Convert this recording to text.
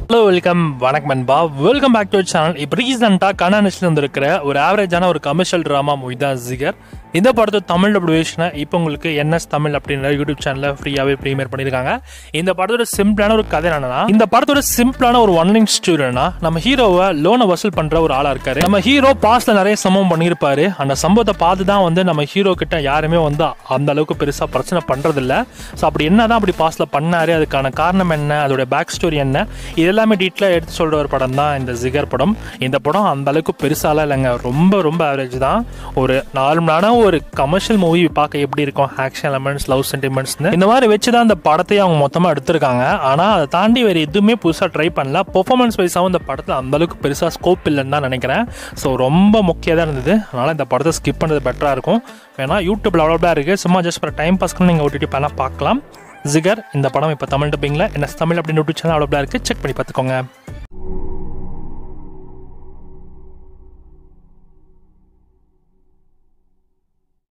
Hello வணக்கம் நண்பா, welcome back to channel. இப்போ ரீசெண்டாக கண்ணாநிச்சில் வந்திருக்கிற ஒரு ஆவரேஜான ஒரு கமர்ஷியல் ட்ராமா மூவி தான் ஜிகர். இந்த படத்தை தமிழ் டப்ளிகேஷனை இப்போ உங்களுக்கு என்எஸ் தமிழ் அப்படின்ற யூடியூப் சேனலில் ஃப்ரீயாகவே ப்ரீமியர் பண்ணியிருக்காங்க. இந்த படத்தோட சிம்பிளான ஒரு கதை என்னன்னா, இந்த படத்தோட சிம்பிளான ஒரு ஒன்லைன் ஸ்டோரினா, நம்ம ஹீரோவை லோனை வசூல் பண்ணுற ஒரு ஆளாக இருக்காரு. நம்ம ஹீரோ பாஸ்ட்ல நிறைய சம்பவம் பண்ணியிருப்பாரு. அந்த சம்பவத்தை பார்த்து தான் நம்ம ஹீரோ கிட்ட யாருமே அந்த அளவுக்கு பெருசாக பிரச்சனை பண்ணுறதில்ல. ஸோ அப்படி என்னதான் அப்படி பாஸ்ட்ல பண்ணாரு, அதுக்கான காரணம் என்ன, அதோட பேக் ஸ்டோரி என்ன, இதெல்லாமே டீட்டெயிலாக எடுத்து சொல்கிற ஒரு படம் தான் இந்த ஜிகர் படம். இந்த படம் அந்த அளவுக்கு பெருசாலாம் இல்லைங்க, ரொம்ப ஆவரேஜ் தான். ஒரு நார்மலான ஒரு கமர்ஷியல் மூவி பார்க்க எப்படி இருக்கும், ஆக்ஷன் எலமெண்ட்ஸ், லவ் சென்டிமெண்ட்ஸ்னு இந்த மாதிரி வச்சு தான் இந்த படத்தையே அவங்க மொத்தமாக எடுத்திருக்காங்க. ஆனால் அதை தாண்டி வேறு எதுவுமே புதுசாக ட்ரை பண்ணல. பெர்ஃபார்மன்ஸ் வைஸாகவும் இந்த படத்தில் அந்தளவுக்கு பெருசாக ஸ்கோப் இல்லைன்னு தான் நினைக்கிறேன். ஸோ ரொம்ப முக்கியம் தான் இருந்தது. அதனால் இந்த படத்தை ஸ்கிப் பண்ணுறது பெட்டராக இருக்கும். வேணா யூடியூப்ல அவ்வளோதான் இருக்குது, சும்மா ஜஸ்ட் ஃபார் டைம் பாஸ்க்கு நீங்கள் ஓடிடி பண்ணால் பார்க்கலாம். ஜிகர் இந்த படம் இப்போ தமிழ் டப்பிங்கில் என்எஸ் தமிழ் அப்படின்னு யூடியூப் சேனல் அவ்வளோதான் இருக்குது, செக் பண்ணி பார்த்துக்கோங்க.